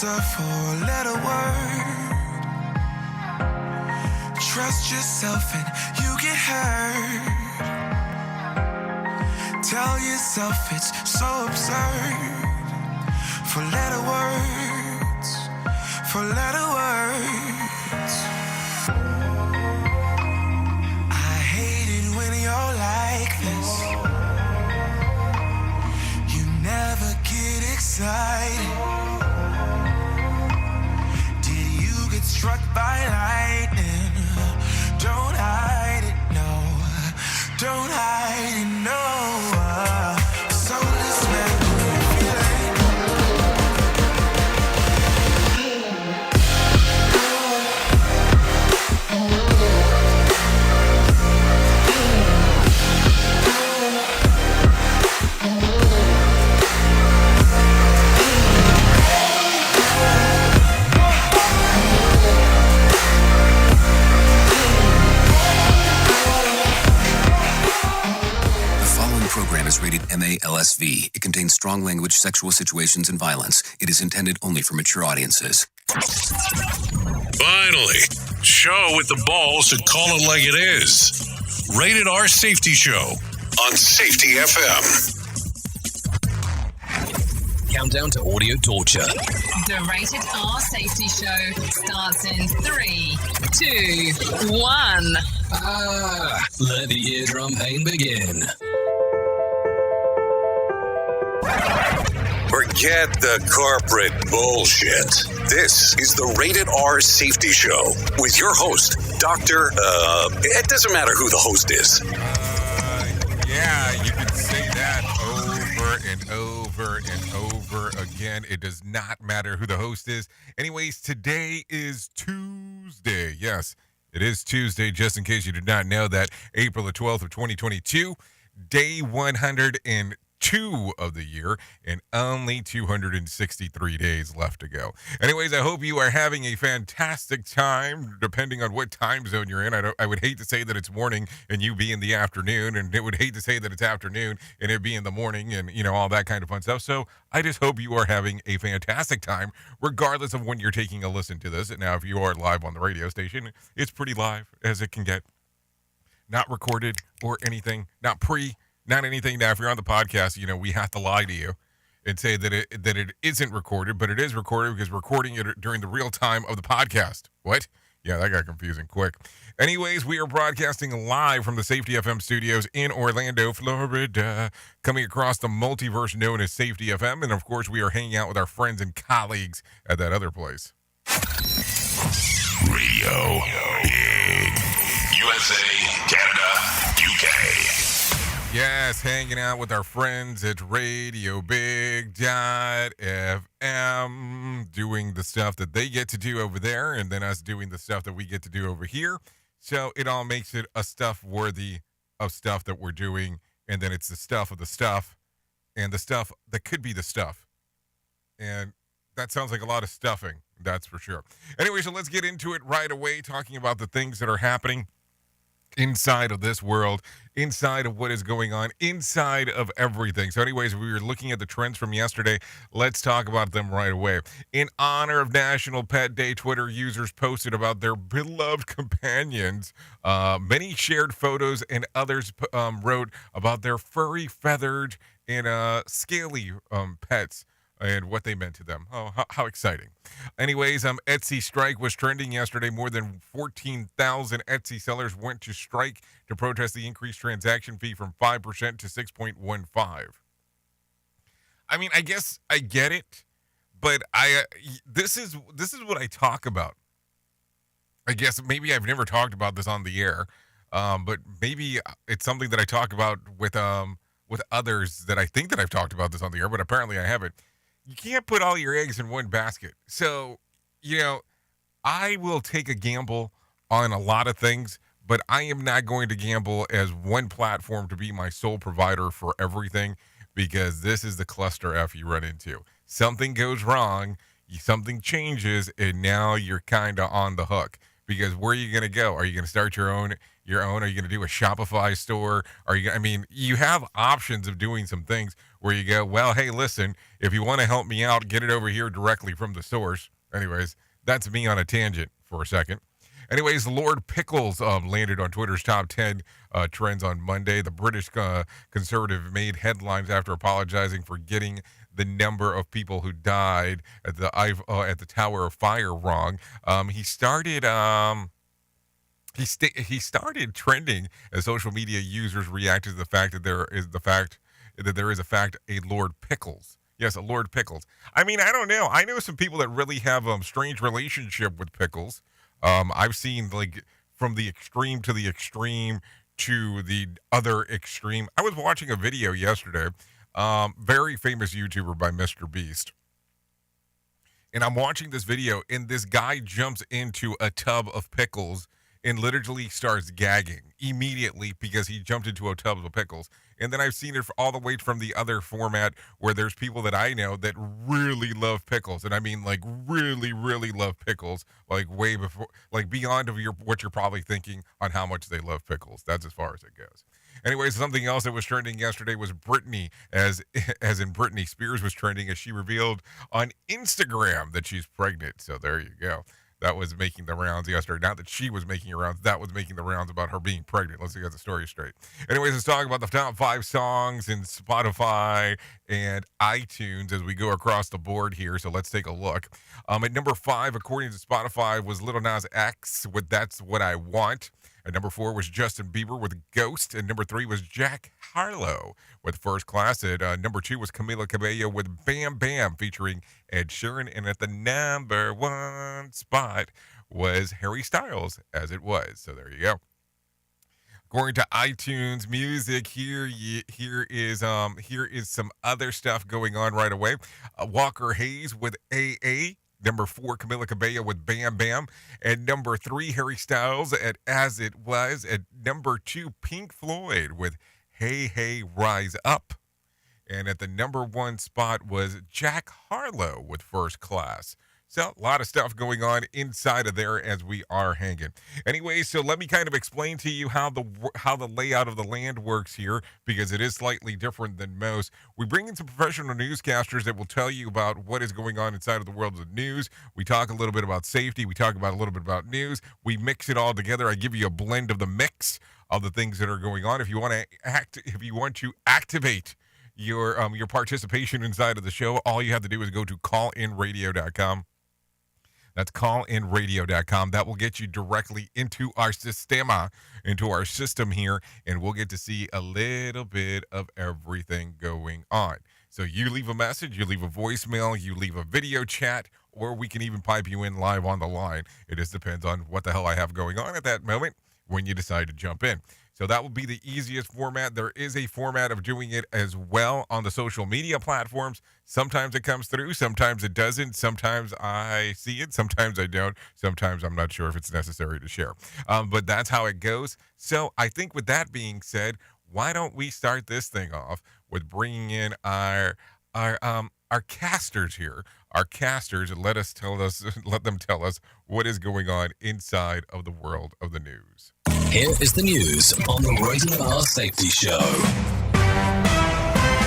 a four-letter word. Trust yourself and you get hurt. Tell yourself it's so absurd. Four-letter words, four-letter words. I hate it when you're like this. You never get excited. Did you get struck by lightning? Don't hide it, no. Don't hide it, no. So listen, program is rated MA-LSV. It contains strong language, sexual situations, and violence. It is intended only for mature audiences. Finally, show with the balls to call it like it is. Rated R Safety Show on Safety FM. Countdown to audio torture. The Rated R Safety Show starts in 3, 2, 1. Let the eardrum pain begin. Forget the corporate bullshit. This is the Rated R Safety Show with your host, Dr. It doesn't matter who the host is. Yeah, you can say that over and over and over again. It does not matter who the host is. Anyways, today is Tuesday. Yes, it is Tuesday, just in case you did not know that. April the 12th of 2022, day 102 of the year, and only 263 days left to go. Anyways, I hope you are having a fantastic time, depending on what time zone you're in. I would hate to say that it's morning and you be in the afternoon, and it would hate to say that it's afternoon and it be in the morning, and all that kind of fun stuff. So I just hope you are having a fantastic time, regardless of when you're taking a listen to this. And now, if you are live on the radio station, it's pretty live as it can get. Not recorded or anything, not anything. Now, if you're on the podcast, we have to lie to you and say that it isn't recorded, but it is recorded because we're recording it during the real time of the podcast. What? Yeah, that got confusing quick. Anyways, we are broadcasting live from the Safety FM studios in Orlando, Florida, coming across the multiverse known as Safety FM. And of course, we are hanging out with our friends and colleagues at that other place. Radio Big. USA, Canada, UK. Yes, hanging out with our friends at Radio Big FM, doing the stuff that they get to do over there, and then us doing the stuff that we get to do over here. So it all makes it a stuff worthy of stuff that we're doing, and then it's the stuff of the stuff, and the stuff that could be the stuff. And that sounds like a lot of stuffing, that's for sure. Anyway, so let's get into it right away, talking about the things that are happening inside of this world, inside of what is going on, inside of everything. So anyways, we were looking at the trends from yesterday. Let's talk about them right away. In honor of National Pet Day, Twitter users posted about their beloved companions. Many shared photos, and others wrote about their furry, feathered, and scaly pets and what they meant to them. Oh, how exciting. Anyways, Etsy strike was trending yesterday. More than 14,000 Etsy sellers went to strike to protest the increased transaction fee from 5% to 6.15. I mean, I guess I get it, but this is what I talk about. I guess maybe I've never talked about this on the air, but maybe it's something that I talk about with others that I think that I've talked about this on the air, but apparently I haven't. You can't put all your eggs in one basket. So, I will take a gamble on a lot of things, but I am not going to gamble as one platform to be my sole provider for everything, because this is the cluster F you run into. Something goes wrong, something changes, and now you're kind of on the hook. because where are you going to go? Are you going to start your own? Are you going to do a Shopify store? You have options of doing some things where you go, well, hey, listen, if you want to help me out, get it over here directly from the source. Anyways, that's me on a tangent for a second. Anyways, Lord Pickles landed on Twitter's top 10 trends on Monday. The British conservative made headlines after apologizing for getting the number of people who died at the Tower of Fire wrong. He started trending as social media users reacted to the fact that there is a Lord Pickles. Yes, a Lord Pickles. I mean, I don't know. I know some people that really have strange relationship with pickles. I've seen like from the extreme to the extreme to the other extreme. I was watching a video yesterday, very famous YouTuber by Mr. Beast. And I'm watching this video and this guy jumps into a tub of pickles and literally starts gagging immediately because he jumped into a tub of pickles. And then I've seen it all the way from the other format where there's people that I know that really love pickles. And I mean like really, really love pickles, like way before, like beyond of what you're probably thinking on how much they love pickles. That's as far as it goes. Anyways, something else that was trending yesterday was Britney, as in Britney Spears was trending as she revealed on Instagram that she's pregnant. So there you go. That was making the rounds yesterday. Not that she was making rounds. That was making the rounds about her being pregnant. Let's get the story straight. Anyways, let's talk about the top 5 songs in Spotify and iTunes as we go across the board here. So let's take a look. At number 5, according to Spotify, was Lil Nas X with That's What I Want. At number 4 was Justin Bieber with Ghost. And number 3 was Jack Harlow with First Class. At number 2 was Camila Cabello with Bam Bam featuring Ed Sheeran. And at the number 1 spot was Harry Styles, As It Was. So there you go. According to iTunes Music, here is some other stuff going on right away. Walker Hayes with AA. Number 4, Camila Cabello with Bam Bam. At number 3, Harry Styles at As It Was. At number 2, Pink Floyd with Hey Hey Rise Up. And at the number 1 spot was Jack Harlow with First Class. So a lot of stuff going on inside of there as we are hanging. Anyway, so let me kind of explain to you how the layout of the land works here, because it is slightly different than most. We bring in some professional newscasters that will tell you about what is going on inside of the world of the news. We talk a little bit about safety. We talk about a little bit about news. We mix it all together. I give you a blend of the mix of the things that are going on. If you want to activate your participation inside of the show, all you have to do is go to callinradio.com. That's callinradio.com. That will get you directly into our system here, and we'll get to see a little bit of everything going on. So you leave a message, you leave a voicemail, you leave a video chat, or we can even pipe you in live on the line. It just depends on what the hell I have going on at that moment when you decide to jump in. So that will be the easiest format. There is a format of doing it as well on the social media platforms. Sometimes it comes through, sometimes it doesn't. Sometimes I see it, sometimes I don't. Sometimes I'm not sure if it's necessary to share. But that's how it goes. So I think with that being said, why don't we start this thing off with bringing in our casters here. Our casters, and let them tell us what is going on inside of the world of the news. Here is the news on the Rated R Safety Show.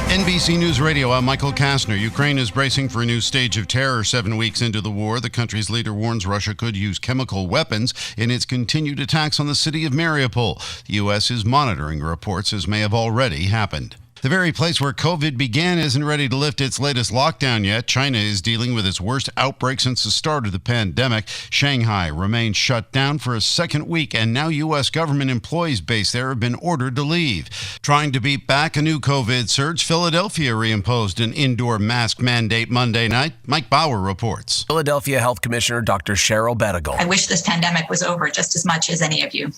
NBC News Radio, I'm Michael Kastner. Ukraine is bracing for a new stage of terror 7 weeks into the war. The country's leader warns Russia could use chemical weapons in its continued attacks on the city of Mariupol. The U.S. is monitoring reports as may have already happened. The very place where COVID began isn't ready to lift its latest lockdown yet. China is dealing with its worst outbreak since the start of the pandemic. Shanghai remains shut down for a second week, and now U.S. government employees based there have been ordered to leave. Trying to beat back a new COVID surge, Philadelphia reimposed an indoor mask mandate Monday night. Mike Bauer reports. Philadelphia Health Commissioner Dr. Cheryl Bettigal. I wish this pandemic was over just as much as any of you.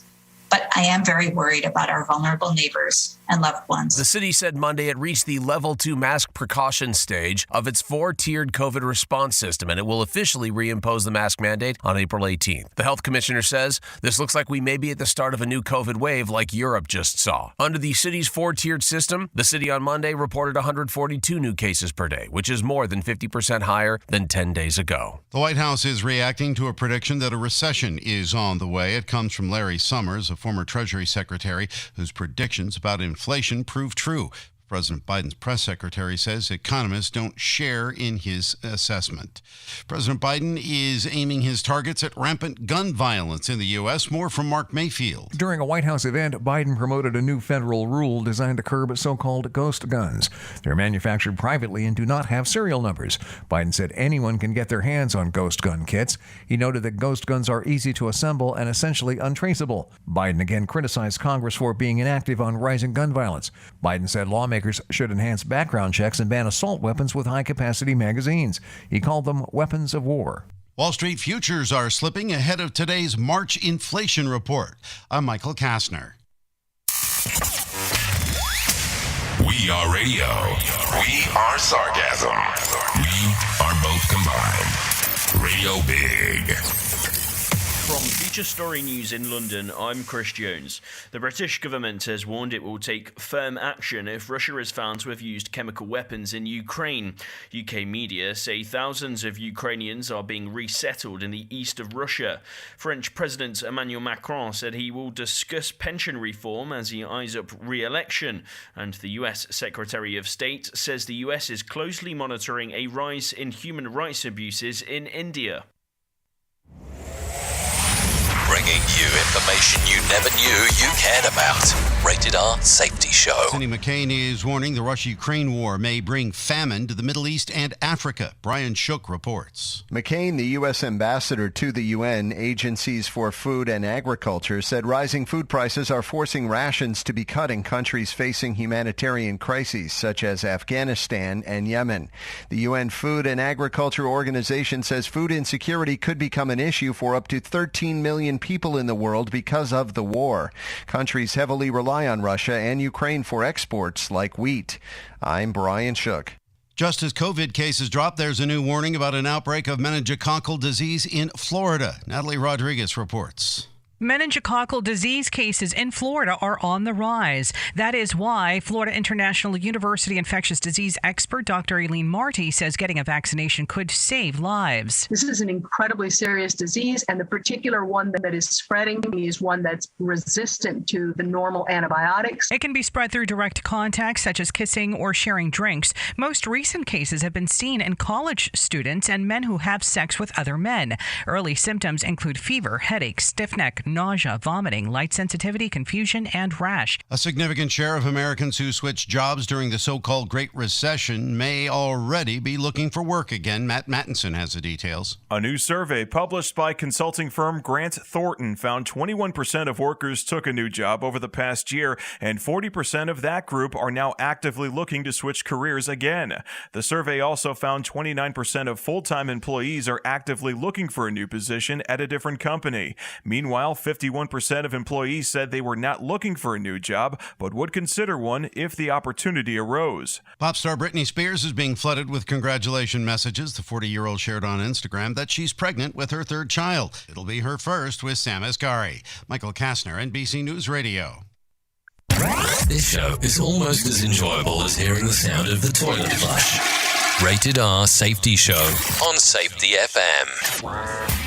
But I am very worried about our vulnerable neighbors and loved ones. The city said Monday it reached the level 2 mask precaution stage of its 4-tiered COVID response system, and it will officially reimpose the mask mandate on April 18th. The health commissioner says this looks like we may be at the start of a new COVID wave like Europe just saw. Under the city's 4-tiered system, the city on Monday reported 142 new cases per day, which is more than 50% higher than 10 days ago. The White House is reacting to a prediction that a recession is on the way. It comes from Larry Summers, a former Treasury Secretary, whose predictions about inflation proved true. President Biden's press secretary says economists don't share in his assessment. President Biden is aiming his targets at rampant gun violence in the U.S. More from Mark Mayfield. During a White House event, Biden promoted a new federal rule designed to curb so-called ghost guns. They're manufactured privately and do not have serial numbers. Biden said anyone can get their hands on ghost gun kits. He noted that ghost guns are easy to assemble and essentially untraceable. Biden again criticized Congress for being inactive on rising gun violence. Biden said lawmakers should enhance background checks and ban assault weapons with high-capacity magazines. He called them weapons of war. Wall Street futures are slipping ahead of today's March inflation report. I'm Michael Kastner. We are radio. We are sarcasm. We are both combined. Radio Big. From Future Story News in London, I'm Chris Jones. The British government has warned it will take firm action if Russia is found to have used chemical weapons in Ukraine. UK media say thousands of Ukrainians are being resettled in the east of Russia. French President Emmanuel Macron said he will discuss pension reform as he eyes up re-election. And the US Secretary of State says the US is closely monitoring a rise in human rights abuses in India. Bringing you information you never knew you cared about. Rated R Safety Show. Cindy McCain is warning the Russia-Ukraine war may bring famine to the Middle East and Africa. Brian Shook reports. McCain, the U.S. ambassador to the UN Agencies for Food and Agriculture, said rising food prices are forcing rations to be cut in countries facing humanitarian crises such as Afghanistan and Yemen. The UN Food and Agriculture Organization says food insecurity could become an issue for up to 13 million people in the world because of the war. Countries heavily rely on Russia and Ukraine for exports like wheat. I'm Brian Shook. Just as COVID cases drop, there's a new warning about an outbreak of meningococcal disease in Florida. Natalie Rodriguez reports. Meningococcal disease cases in Florida are on the rise. That is why Florida International University infectious disease expert Dr. Eileen Marty says getting a vaccination could save lives. This is an incredibly serious disease, and the particular one that is spreading is one that's resistant to the normal antibiotics. It can be spread through direct contact, such as kissing or sharing drinks. Most recent cases have been seen in college students and men who have sex with other men. Early symptoms include fever, headache, stiff neck, nausea, vomiting, light sensitivity, confusion, and rash. A significant share of Americans who switched jobs during the so-called Great Recession may already be looking for work again. Matt Mattinson has the details. A new survey published by consulting firm Grant Thornton found 21% of workers took a new job over the past year, and 40% of that group are now actively looking to switch careers again. The survey also found 29% of full-time employees are actively looking for a new position at a different company. Meanwhile, 51% of employees said they were not looking for a new job, but would consider one if the opportunity arose. Pop star Britney Spears is being flooded with congratulation messages. The 40-year-old shared on Instagram that she's pregnant with her third child. It'll be her first with Sam Asghari. Michael Kastner, NBC News Radio. This show is almost as enjoyable as hearing the sound of the toilet flush. Rated R Safety Show on Safety FM.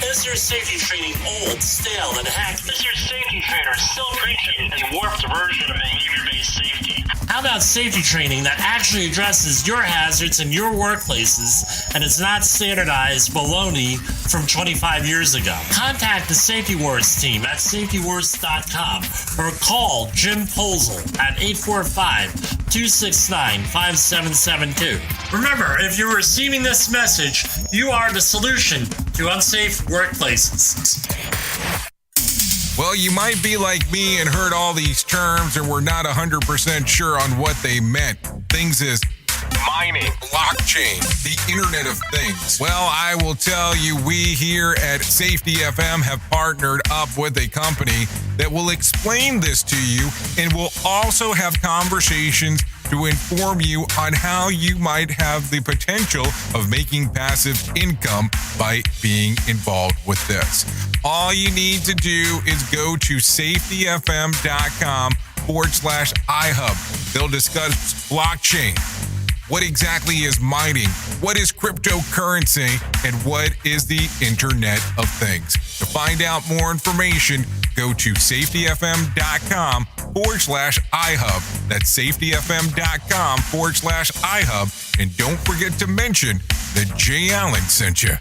Is your safety training old, stale, and hacked? Is your safety trainer still preaching a warped version of behavior-based safety? How about safety training that actually addresses your hazards in your workplaces and is not standardized baloney from 25 years ago? Contact the Safety Wars team at safetywords.com or call Jim Posel at 845-269-5772. Remember, if you're receiving this message, you are the solution to unsafe workplaces. Well, you might be like me and heard all these terms and we're not 100% sure on what they meant. Things is mining, blockchain, the Internet of Things. Well, I will tell you, we here at Safety FM have partnered up with a company that will explain this to you and will also have conversations to inform you on how you might have the potential of making passive income by being involved with this. All you need to do is go to safetyfm.com/iHub. They'll discuss blockchain. What exactly is mining? What is cryptocurrency? And what is the Internet of Things? To find out more information, go to safetyfm.com/iHub. That's safetyfm.com/iHub. And don't forget to mention that Jay Allen sent you.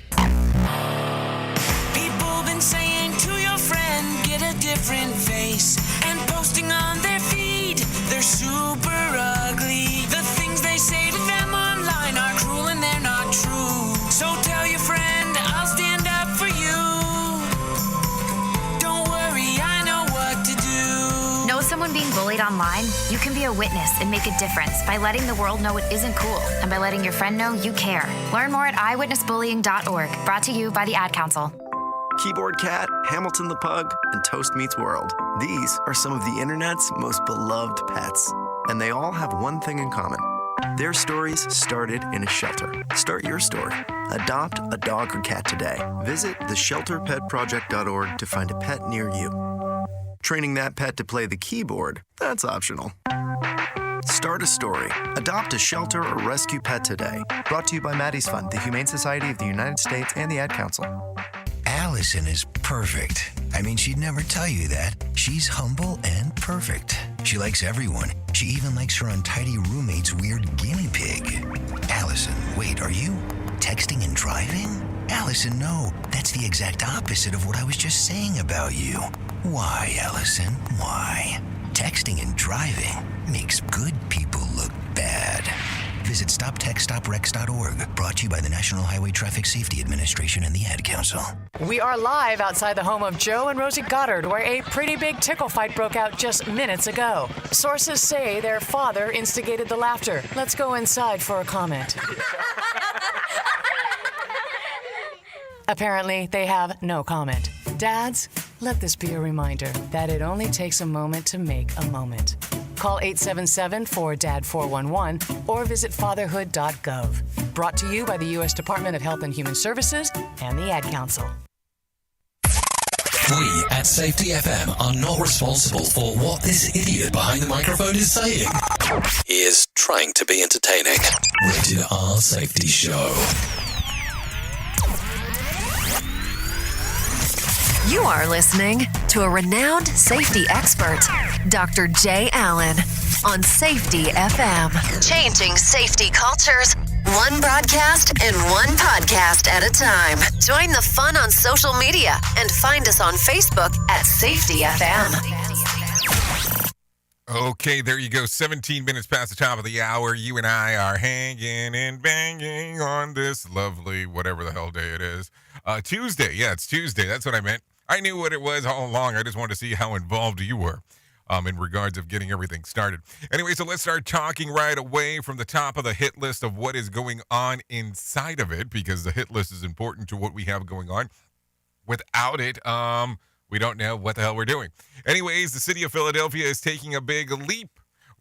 People been saying to your friend, get a different face, and posting on their feed, they're super ugly. The things they say to them online are cruel and they're not true. So tell your friend, I'll stand up for you. Don't worry, I know what to do. Know someone being bullied online? You can be a witness and make a difference by letting the world know it isn't cool and by letting your friend know you care. Learn more at eyewitnessbullying.org. Brought to you by the Ad Council. Keyboard Cat, Hamilton the Pug, and Toast Meets World. These are some of the internet's most beloved pets, and they all have one thing in common. Their stories started in a shelter. Start your story. Adopt a dog or cat today. Visit theshelterpetproject.org to find a pet near you. Training that pet to play the keyboard, that's optional. Start a story. Adopt a shelter or rescue pet today. Brought to you by Maddie's Fund, the Humane Society of the United States, and the Ad Council. Allison is perfect. I mean, she'd never tell you that. She's humble and perfect. She likes everyone. She even likes her untidy roommate's weird guinea pig. Allison, wait, are you texting and driving? Allison, no. That's the exact opposite of what I was just saying about you. Why, Allison? Why? Texting and driving makes good people look bad. Visit StopTextStopWrecks.org. Brought to you by the National Highway Traffic Safety Administration and the Ad Council. We are live outside the home of Joe and Rosie Goddard, where a pretty big tickle fight broke out just minutes ago. Sources say their father instigated the laughter. Let's go inside for a comment. Apparently, they have no comment. Dads, let this be a reminder that it only takes a moment to make a moment. Call 877-4DAD-411 or visit fatherhood.gov. Brought to you by the U.S. Department of Health and Human Services and the Ad Council. We at Safety FM are not responsible for what this idiot behind the microphone is saying. He is trying to be entertaining. Rated R Safety Show. You are listening to a renowned safety expert, Dr. Jay Allen, on Safety FM. Changing safety cultures, one broadcast and one podcast at a time. Join the fun on social media and find us on Facebook at Safety FM. Okay, there you go. 17 minutes past the top of the hour. You and I are hanging and banging on this lovely, whatever the hell day it is. Tuesday. Yeah, it's Tuesday. That's what I meant. I knew what it was all along. I just wanted to see how involved you were in regards of getting everything started. Anyway, so let's start talking right away from the top of the hit list of what is going on inside of it, because the hit list is important to what we have going on. Without it, we don't know what the hell we're doing. Anyways, the city of Philadelphia is taking a big leap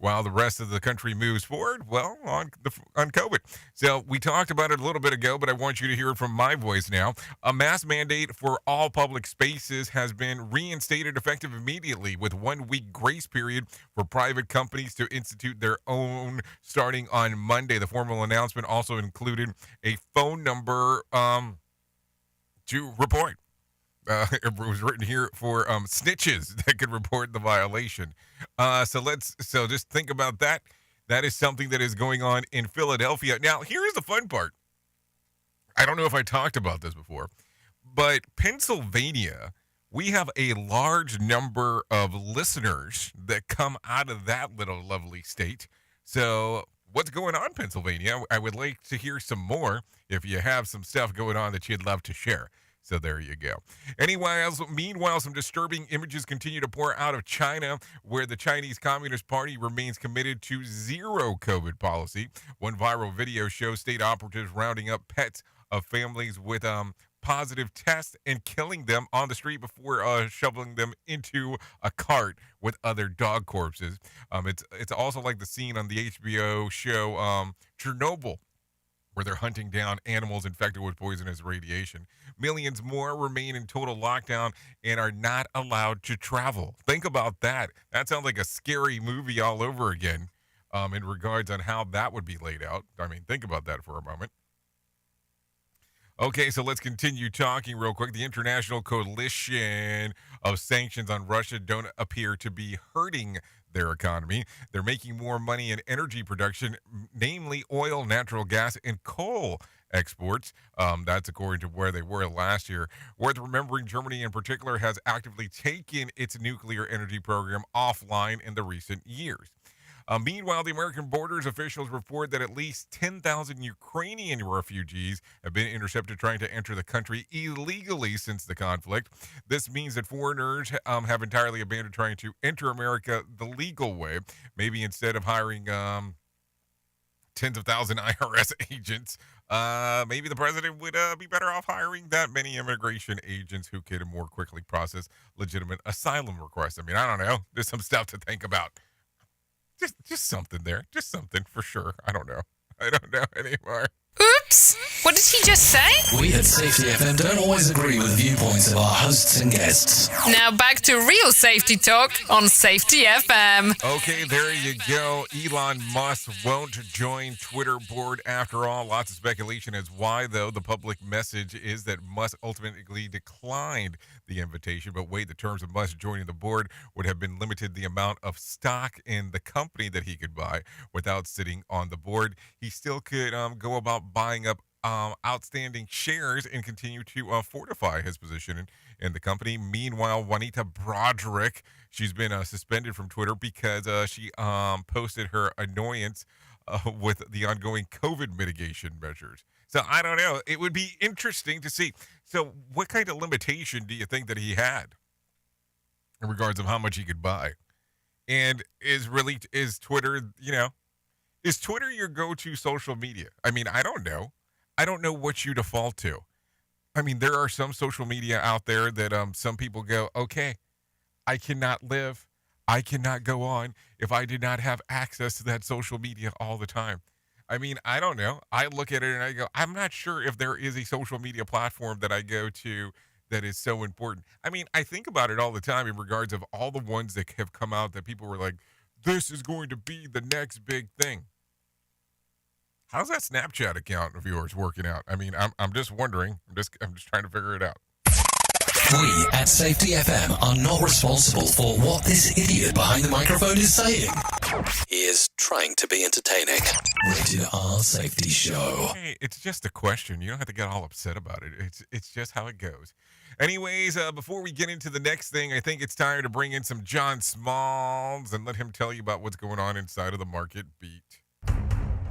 while the rest of the country moves forward, well, on COVID. So we talked about it a little bit ago, but I want you to hear it from my voice now. A mask mandate for all public spaces has been reinstated effective immediately, with 1 week grace period for private companies to institute their own starting on Monday. The formal announcement also included a phone number to report. It was written here for snitches that could report the violation. So just think about that. That is something that is going on in Philadelphia. Now, here's the fun part. I don't know if I talked about this before, but Pennsylvania, we have a large number of listeners that come out of that little lovely state. So what's going on, Pennsylvania? I would like to hear some more if you have some stuff going on that you'd love to share. So there you go. Meanwhile, some disturbing images continue to pour out of China, where the Chinese Communist Party remains committed to zero COVID policy. One viral video shows state operatives rounding up pets of families with positive tests and killing them on the street before shoveling them into a cart with other dog corpses. It's also like the scene on the HBO show Chernobyl, where they're hunting down animals infected with poisonous radiation. Millions more remain in total lockdown and are not allowed to travel. Think about that. That sounds like a scary movie all over again in regards on how that would be laid out. I mean, think about that for a moment. Okay, so let's continue talking real quick. The international coalition of sanctions on Russia don't appear to be hurting their economy. They're making more money in energy production, namely oil, natural gas, and coal exports. That's according to where they were last year. Worth remembering, Germany in particular has actively taken its nuclear energy program offline in the recent years. Meanwhile, the American borders officials report that at least 10,000 Ukrainian refugees have been intercepted trying to enter the country illegally since the conflict. This means that foreigners have entirely abandoned trying to enter America the legal way. Maybe instead of hiring tens of thousands IRS agents, maybe the president would be better off hiring that many immigration agents who could more quickly process legitimate asylum requests. I mean, I don't know. There's some stuff to think about. Just something there. Just something for sure. I don't know anymore. Oops! What did he just say? We at Safety FM don't always agree with viewpoints of our hosts and guests. Now back to real safety talk on Safety FM. Okay, there you go. Elon Musk won't join Twitter board after all. Lots of speculation as why, though. The public message is that Musk ultimately declined the invitation. But wait, the terms of Musk joining the board would have been limited the amount of stock in the company that he could buy without sitting on the board. He still could go about buying up outstanding shares and continue to fortify his position in the company. Meanwhile, Juanita Broaddrick, she's been suspended from Twitter because she posted her annoyance with the ongoing COVID mitigation measures. So I don't know. It would be interesting to see. So what kind of limitation do you think that he had in regards of how much he could buy? And is Twitter, is Twitter your go-to social media? I mean, I don't know. I don't know what you default to. I mean, there are some social media out there that some people go, okay, I cannot live, I cannot go on if I did not have access to that social media all the time. I mean, I don't know. I look at it and I go, I'm not sure if there is a social media platform that I go to that is so important. I mean, I think about it all the time in regards of all the ones that have come out that people were like, this is going to be the next big thing. How's that Snapchat account of yours working out? I mean, I'm just wondering. I'm just trying to figure it out. We at Safety FM are not responsible for what this idiot behind the microphone is saying. He is trying to be entertaining. Rated R Safety Show. Hey, it's just a question. You don't have to get all upset about it. It's just how it goes. Anyways, before we get into the next thing, I think it's time to bring in some John Smalls and let him tell you about what's going on inside of the Market Beat.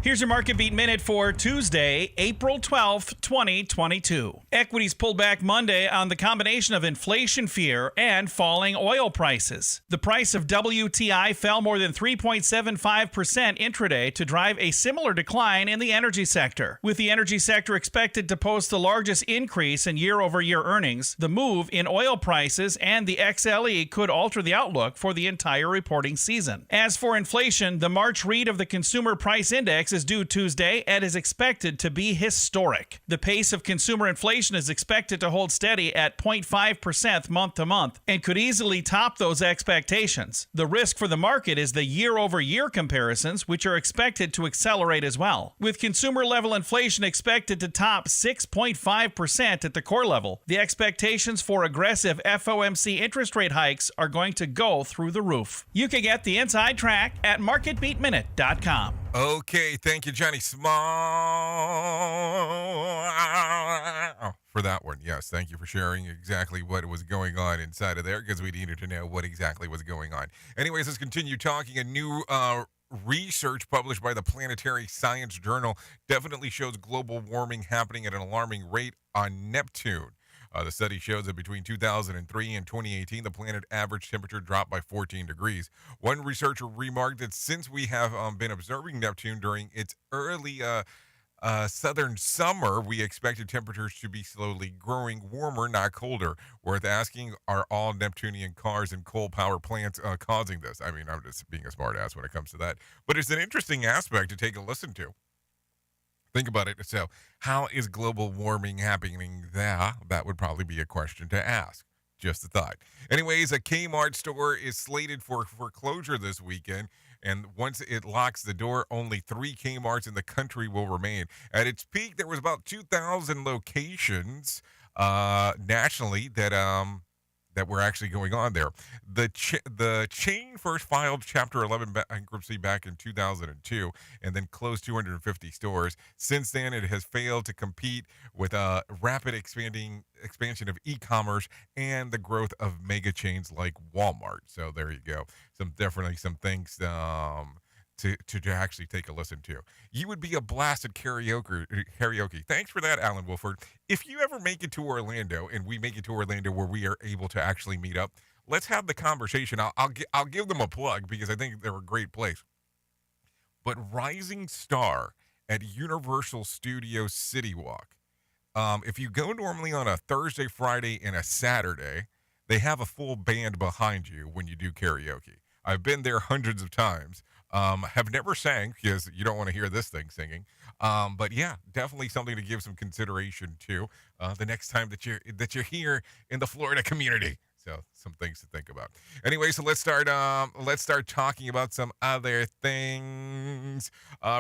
Here's your Market Beat Minute for Tuesday, April 12th, 2022. Equities pulled back Monday on the combination of inflation fear and falling oil prices. The price of WTI fell more than 3.75% intraday to drive a similar decline in the energy sector. With the energy sector expected to post the largest increase in year-over-year earnings, the move in oil prices and the XLE could alter the outlook for the entire reporting season. As for inflation, the March read of the Consumer Price Index is due Tuesday and is expected to be historic. The pace of consumer inflation is expected to hold steady at 0.5% month to month and could easily top those expectations. The risk for the market is the year-over-year comparisons, which are expected to accelerate as well. With consumer-level inflation expected to top 6.5% at the core level, the expectations for aggressive FOMC interest rate hikes are going to go through the roof. You can get the inside track at MarketBeatMinute.com. Okay, thank you, Johnny Small, for that one. Yes, thank you for sharing exactly what was going on inside of there, because we needed to know what exactly was going on. Anyways, let's continue talking. A new research published by the Planetary Science Journal definitely shows global warming happening at an alarming rate on Neptune. The study shows that between 2003 and 2018, the planet average temperature dropped by 14 degrees. One researcher remarked that since we have been observing Neptune during its early southern summer, we expected temperatures to be slowly growing warmer, not colder. Worth asking, are all Neptunian cars and coal power plants causing this? I mean, I'm just being a smart ass when it comes to that. But it's an interesting aspect to take a listen to. Think about it. So, how is global warming happening there? That would probably be a question to ask. Just a thought. Anyways, a Kmart store is slated for foreclosure this weekend. And once it locks the door, only 3 Kmarts in the country will remain. At its peak, there was about 2,000 locations nationally that were actually going on there. The chain first filed Chapter 11 bankruptcy back in 2002 and then closed 250 stores. Since then, it has failed to compete with a rapid expansion of e-commerce and the growth of mega chains like Walmart. So there you go. Definitely some things to actually take a listen to. You would be a blast at karaoke. Thanks for that, Alan Wolford. If you ever make it to Orlando, and we make it to Orlando where we are able to actually meet up, let's have the conversation. I'll give them a plug because I think they're a great place. But Rising Star at Universal Studios City Walk. If you go normally on a Thursday, Friday, and a Saturday, they have a full band behind you when you do karaoke. I've been there hundreds of times. Have never sang because you don't want to hear this thing singing. But yeah, definitely something to give some consideration to the next time that you're here in the Florida community. So some things to think about. Anyway, so let's start talking about some other things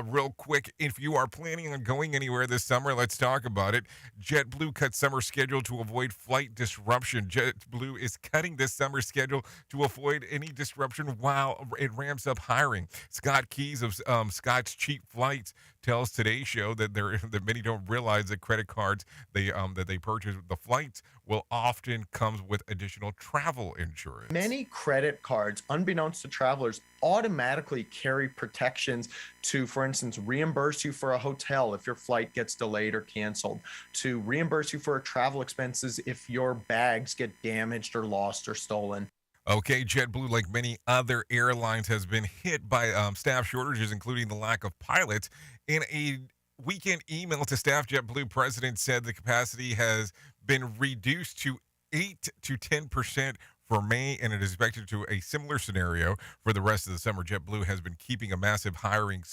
real quick. If you are planning on going anywhere this summer, let's talk about it. JetBlue cut summer schedule to avoid flight disruption. JetBlue is cutting this summer schedule to avoid any disruption while it ramps up hiring. Scott Keys of Scott's Cheap Flights tells Today's Show that many don't realize that credit cards that they purchase with the flights will often come with additional travel insurance. Many credit cards, unbeknownst to travelers, automatically carry protections to, for instance, reimburse you for a hotel if your flight gets delayed or canceled, to reimburse you for travel expenses if your bags get damaged or lost or stolen. Okay, JetBlue, like many other airlines, has been hit by staff shortages, including the lack of pilots. In a weekend email to staff, JetBlue president said the capacity has been reduced to 8 to 10% for May, and it is expected to a similar scenario for the rest of the summer. JetBlue has been keeping a massive hiring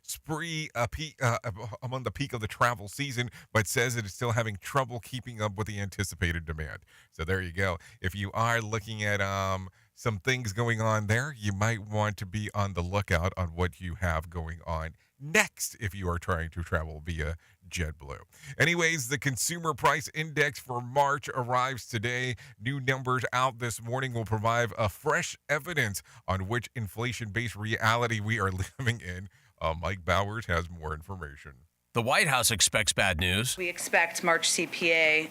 spree among the peak of the travel season, but says it is still having trouble keeping up with the anticipated demand. So there you go. If you are looking at some things going on there, you might want to be on the lookout on what you have going on next if you are trying to travel via JetBlue. Anyways, the Consumer Price Index for March arrives today. New numbers out this morning will provide a fresh evidence on which inflation-based reality we are living in. Mike Bowers has more information. The White House expects bad news. We expect March CPI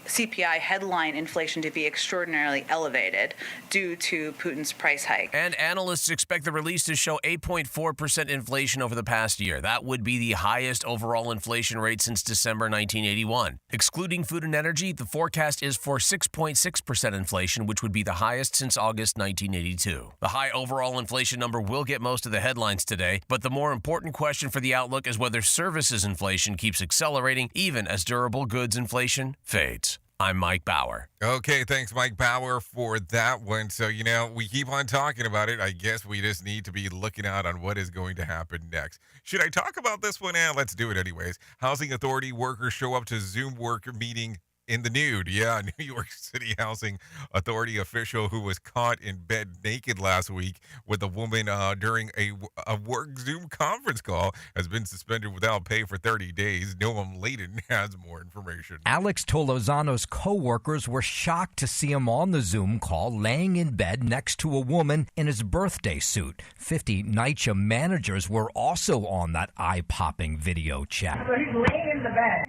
headline inflation to be extraordinarily elevated due to Putin's price hike. And analysts expect the release to show 8.4% inflation over the past year. That would be the highest overall inflation rate since December 1981. Excluding food and energy, the forecast is for 6.6% inflation, which would be the highest since August 1982. The high overall inflation number will get most of the headlines today, but the more important question for the outlook is whether services inflation keeps accelerating even as durable goods inflation fades. I'm Mike Bauer. Okay, thanks, Mike Bauer, for that one. So, we keep on talking about it. I guess we just need to be looking out on what is going to happen next. Should I talk about this one? Let's do it anyways. Housing Authority workers show up to Zoom work meeting in the nude. Yeah, New York City Housing Authority official who was caught in bed naked last week with a woman during a work Zoom conference call has been suspended without pay for 30 days. Noam Layden has more information. Alex Tolosano's co-workers were shocked to see him on the Zoom call laying in bed next to a woman in his birthday suit. 50 NYCHA managers were also on that eye-popping video chat. So he's laying in the bed.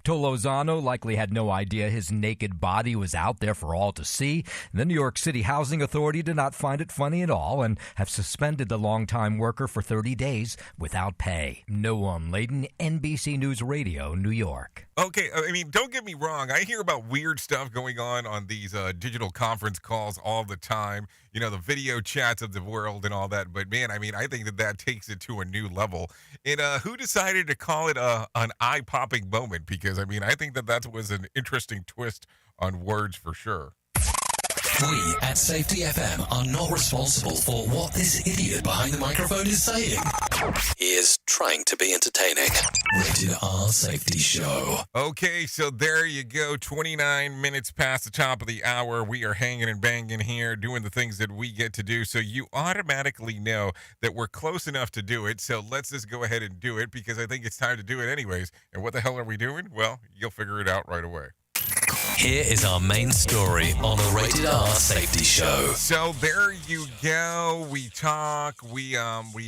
Tolosano likely had no idea his naked body was out there for all to see. The New York City Housing Authority did not find it funny at all and have suspended the longtime worker for 30 days without pay. Noam Layden, NBC News Radio, New York. Okay, I mean, don't get me wrong. I hear about weird stuff going on these digital conference calls all the time. You know, the video chats of the world and all that. But man, I mean, I think that takes it to a new level. And who decided to call it an eye-popping moment? Because I mean, I think that was an interesting twist on words for sure. We at Safety FM are not responsible for what this idiot behind the microphone is saying. He is trying to be entertaining. Rated R Safety Show. Okay, so there you go. 29 minutes past the top of the hour. We are hanging and banging here, doing the things that we get to do. So you automatically know that we're close enough to do it. So let's just go ahead and do it because I think it's time to do it anyways. And what the hell are we doing? Well, you'll figure it out right away. Here is our main story on the Rated R Safety Show. So there you go. We talk, we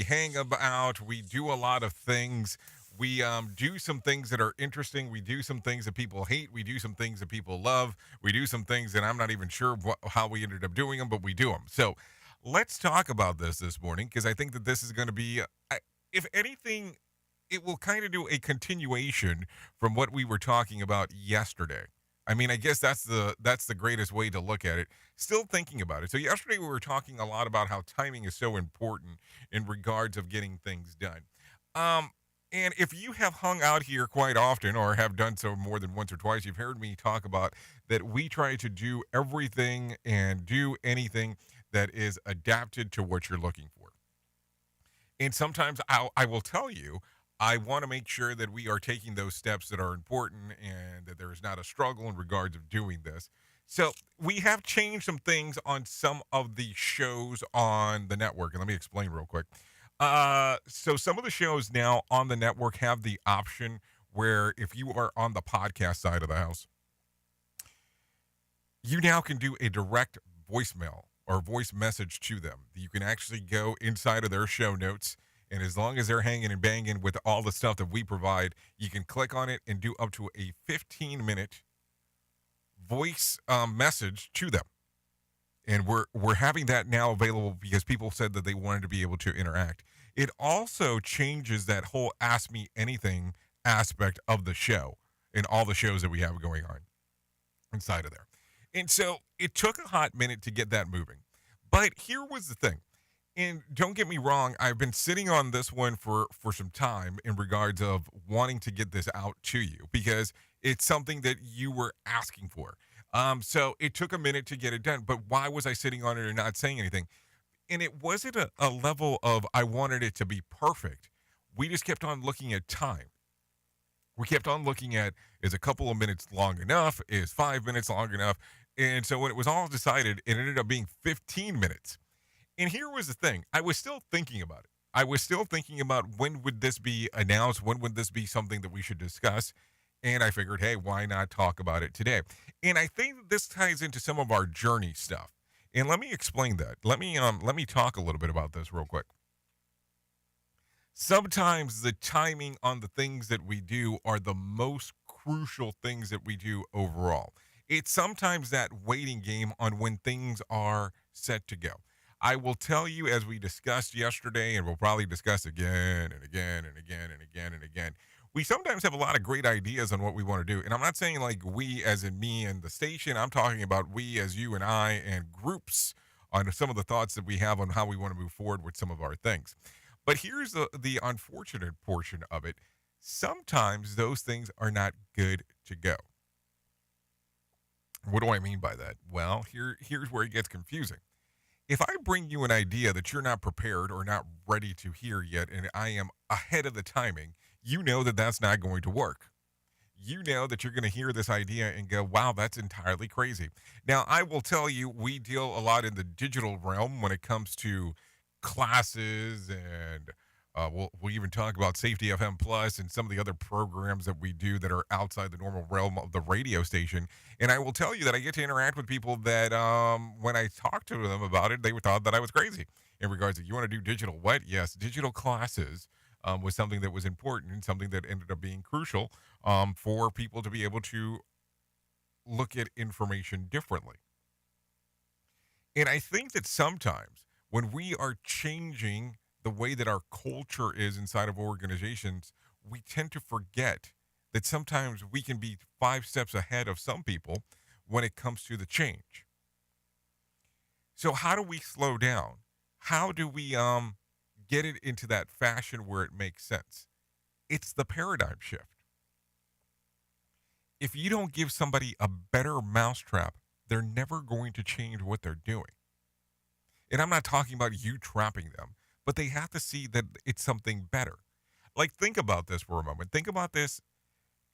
hang about, we do a lot of things. We do some things that are interesting. We do some things that people hate. We do some things that people love. We do some things that I'm not even sure how we ended up doing them, but we do them. So let's talk about this morning because I think that this is going to be, if anything, it will kind of do a continuation from what we were talking about yesterday. I mean, I guess that's the greatest way to look at it. Still thinking about it. So yesterday we were talking a lot about how timing is so important in regards of getting things done. And if you have hung out here quite often or have done so more than once or twice, you've heard me talk about that we try to do everything and do anything that is adapted to what you're looking for. And sometimes I will tell you, I want to make sure that we are taking those steps that are important and that there is not a struggle in regards of doing this. So we have changed some things on some of the shows on the network. And let me explain real quick. So some of the shows now on the network have the option where if you are on the podcast side of the house, you now can do a direct voicemail or voice message to them. You can actually go inside of their show notes. And as long as they're hanging and banging with all the stuff that we provide, you can click on it and do up to a 15-minute voice message to them. And we're having that now available because people said that they wanted to be able to interact. It also changes that whole Ask Me Anything aspect of the show and all the shows that we have going on inside of there. And so it took a hot minute to get that moving. But here was the thing. And don't get me wrong, I've been sitting on this one for some time in regards of wanting to get this out to you because it's something that you were asking for. So it took a minute to get it done. But why was I sitting on it and not saying anything? And it wasn't a level of I wanted it to be perfect. We just kept on looking at time. We kept on looking at, is a couple of minutes long enough? Is 5 minutes long enough? And so when it was all decided, it ended up being 15 minutes. And here was the thing. I was still thinking about it. I was still thinking about when would this be announced? When would this be something that we should discuss? And I figured, hey, why not talk about it today? And I think that this ties into some of our journey stuff. And let me explain that. Let me talk a little bit about this real quick. Sometimes the timing on the things that we do are the most crucial things that we do overall. It's sometimes that waiting game on when things are set to go. I will tell you, as we discussed yesterday, and we'll probably discuss again and again and again and again and again, we sometimes have a lot of great ideas on what we want to do. And I'm not saying like we as in me and the station. I'm talking about we as you and I and groups on some of the thoughts that we have on how we want to move forward with some of our things. But here's the unfortunate portion of it. Sometimes those things are not good to go. What do I mean by that? Well, here's where it gets confusing. If I bring you an idea that you're not prepared or not ready to hear yet, and I am ahead of the timing, you know that that's not going to work. You know that you're going to hear this idea and go, wow, that's entirely crazy. Now, I will tell you, we deal a lot in the digital realm when it comes to classes, and we'll even talk about Safety FM Plus and some of the other programs that we do that are outside the normal realm of the radio station. And I will tell you that I get to interact with people that when I talk to them about it, they thought that I was crazy in regards to, you want to do digital what? Yes, digital classes was something that was important and something that ended up being crucial for people to be able to look at information differently. And I think that sometimes when we are changing the way that our culture is inside of organizations, we tend to forget that sometimes we can be 5 steps ahead of some people when it comes to the change. So how do we slow down? How do we get it into that fashion where it makes sense? It's the paradigm shift. If you don't give somebody a better mousetrap, they're never going to change what they're doing. And I'm not talking about you trapping them, but they have to see that it's something better. Like, think about this for a moment. Think about this.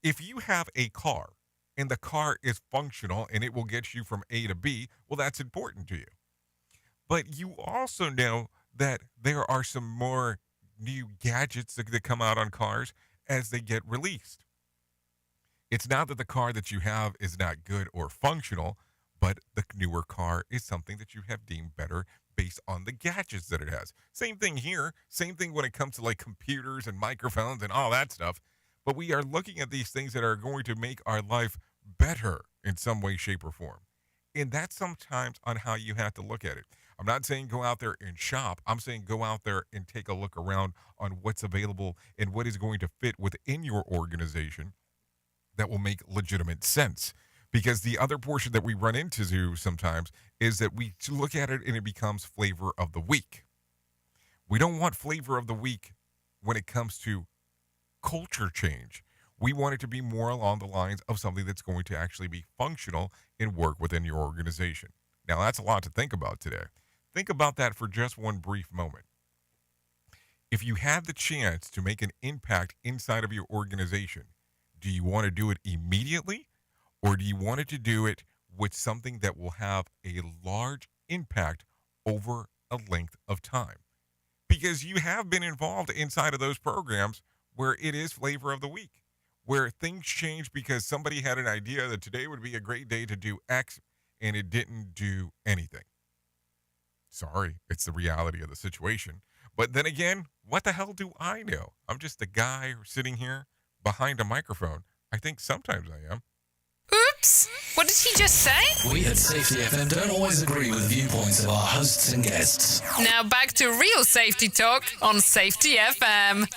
If you have a car and the car is functional and it will get you from A to B, well, that's important to you. But you also know that there are some more new gadgets that come out on cars as they get released. It's not that the car that you have is not good or functional, but the newer car is something that you have deemed better based on the gadgets that it has. Same thing here. Same thing when it comes to like computers and microphones and all that stuff. But we are looking at these things that are going to make our life better in some way, shape, or form. And that's sometimes on how you have to look at it. I'm not saying go out there and shop. I'm saying go out there and take a look around on what's available and what is going to fit within your organization that will make legitimate sense. Because the other portion that we run into sometimes is that we look at it and it becomes flavor of the week. We don't want flavor of the week when it comes to culture change. We want it to be more along the lines of something that's going to actually be functional and work within your organization. Now, that's a lot to think about today. Think about that for just one brief moment. If you have the chance to make an impact inside of your organization, do you want to do it immediately, or do you want it to do it with something that will have a large impact over a length of time? Because you have been involved inside of those programs where it is flavor of the week, where things change because somebody had an idea that today would be a great day to do X, and it didn't do anything. Sorry, it's the reality of the situation. But then again, what the hell do I know? I'm just a guy sitting here behind a microphone. I think sometimes I am. Oops! What did he just say? We at Safety FM don't always agree with the viewpoints of our hosts and guests. Now back to real safety talk on Safety FM.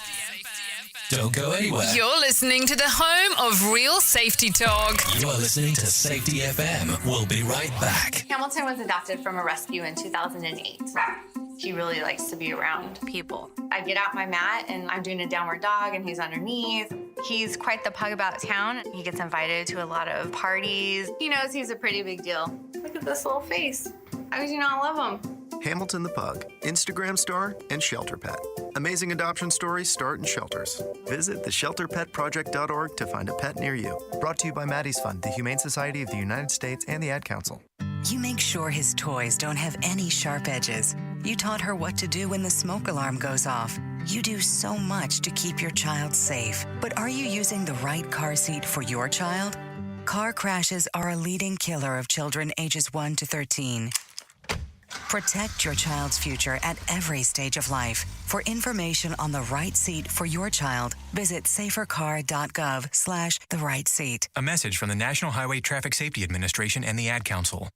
Don't go anywhere. You're listening to the home of real safety talk. You are listening to Safety FM. We'll be right back. Hamilton was adopted from a rescue in 2008. He really likes to be around people. I get out my mat and I'm doing a downward dog and he's underneath. He's quite the pug about town. He gets invited to a lot of parties. He knows he's a pretty big deal. Look at this little face. How could you not love him? Hamilton the Pug, Instagram star, and Shelter Pet. Amazing adoption stories start in shelters. Visit theshelterpetproject.org to find a pet near you. Brought to you by Maddie's Fund, the Humane Society of the United States, and the Ad Council. You make sure his toys don't have any sharp edges. You taught her what to do when the smoke alarm goes off. You do so much to keep your child safe. But are you using the right car seat for your child? Car crashes are a leading killer of children ages 1 to 13. Protect your child's future at every stage of life. For information on the right seat for your child, visit safercar.gov/the-right-seat. A message from the National Highway Traffic Safety Administration and the Ad Council.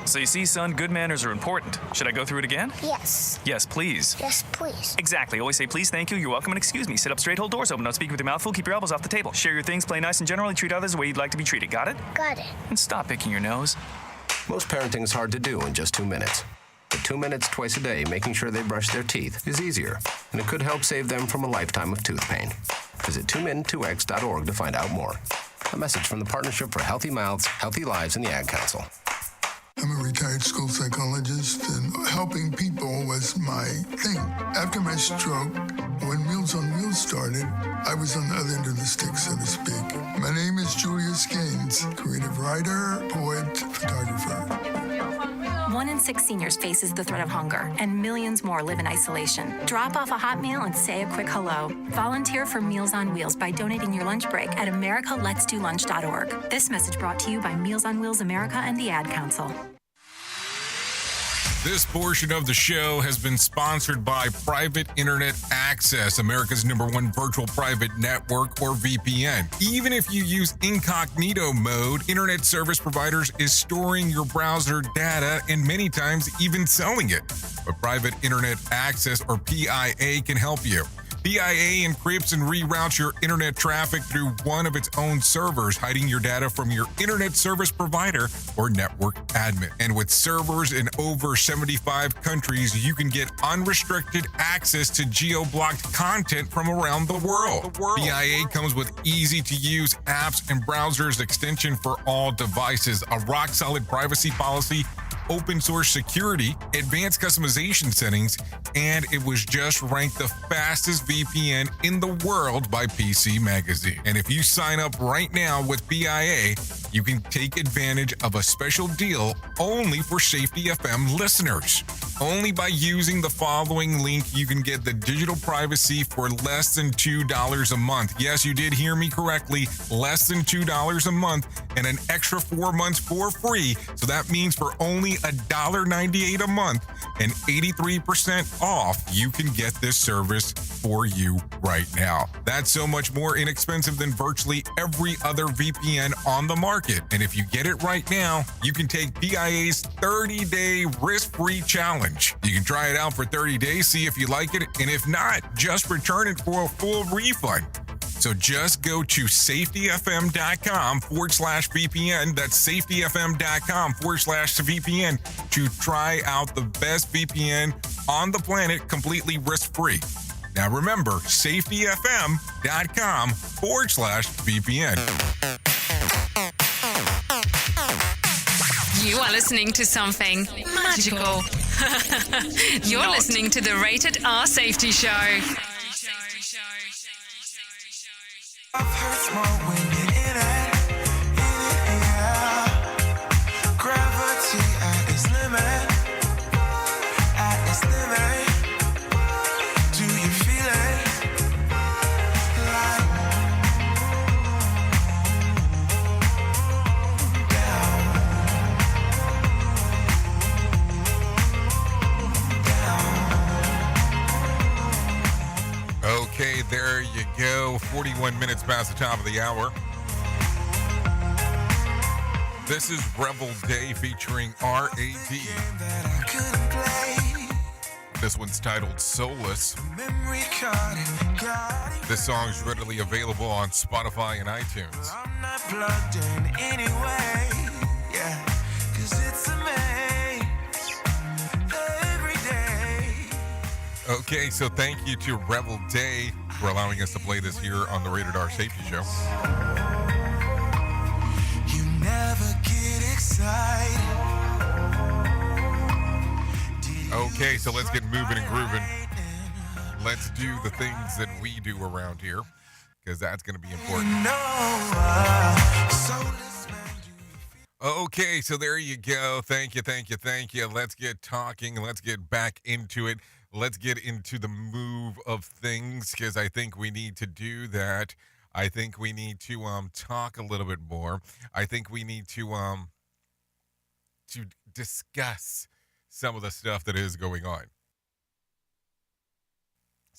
So you see, son, good manners are important. Should I go through it again? Yes. Yes, please. Yes, please. Exactly. Always say please, thank you, you're welcome, and excuse me. Sit up straight, hold doors open. Don't speak with your mouth full. Keep your elbows off the table. Share your things, play nice, and generally treat others the way you'd like to be treated. Got it? Got it. And stop picking your nose. Most parenting is hard to do in just 2 minutes. But 2 minutes twice a day making sure they brush their teeth is easier, and it could help save them from a lifetime of tooth pain. Visit 2min2x.org to find out more. A message from the Partnership for Healthy Mouths, Healthy Lives, and the Ad Council. I'm a retired school psychologist, and helping people was my thing. After my stroke, when Meals on Wheels started, I was on the other end of the stick, so to speak. My name is Julius Gaines, creative writer, poet, photographer. 1 in 6 seniors faces the threat of hunger, and millions more live in isolation. Drop off a hot meal and say a quick hello. Volunteer for Meals on Wheels by donating your lunch break at americaletsdolunch.org. This message brought to you by Meals on Wheels America and the Ad Council. This portion of the show has been sponsored by Private Internet Access, America's #1 virtual private network, or VPN. Even if you use incognito mode, internet service providers is storing your browser data and many times even selling it. But Private Internet Access, or PIA, can help you. PIA encrypts and reroutes your internet traffic through one of its own servers, hiding your data from your internet service provider or network admin. And with servers in over 75 countries, you can get unrestricted access to geo-blocked content from around the world. PIA comes with easy-to-use apps and browsers extension for all devices, a rock-solid privacy policy, open source security, advanced customization settings, and it was just ranked the fastest VPN in the world by PC Magazine. And if you sign up right now with PIA, you can take advantage of a special deal only for Safety FM listeners. Only by using the following link, you can get the digital privacy for less than $2 a month. Yes, you did hear me correctly, less than $2 a month and an extra 4 months for free. So that means for only $1.98 a month and 83% off, you can get this service for you right now. That's so much more inexpensive than virtually every other VPN on the market. And if you get it right now, you can take PIA's 30-day risk-free challenge. You can try it out for 30 days, see if you like it, and if not, just return it for a full refund. So just go to safetyfm.com/VPN. That's safetyfm.com/VPN to try out the best VPN on the planet completely risk-free. Now remember, safetyfm.com/VPN. You are listening to something magical. You're listening to the Rated R Safety Show. Hurts more when you're in it, yeah. Gravity at its limit, Do you feel it? Like down. Okay, there you go. 41 minutes past the top of the hour. This is Rebel Day featuring R.A.D. This one's titled Soulless. This song's readily available on Spotify and iTunes. I'm not plugged in anyway, yeah, 'cause it's a maze every day. Okay, so thank you to Rebel Day for allowing us to play this here on the Rated R Safety Show. You never get excited. Okay, so let's get moving and grooving. Let's do the things that we do around here, because that's going to be important. Okay, so there you go. Thank you. Let's get talking. Let's get back into it. Let's get into the move of things, because I think we need to do that. I think we need to talk a little bit more. I think we need to discuss some of the stuff that is going on.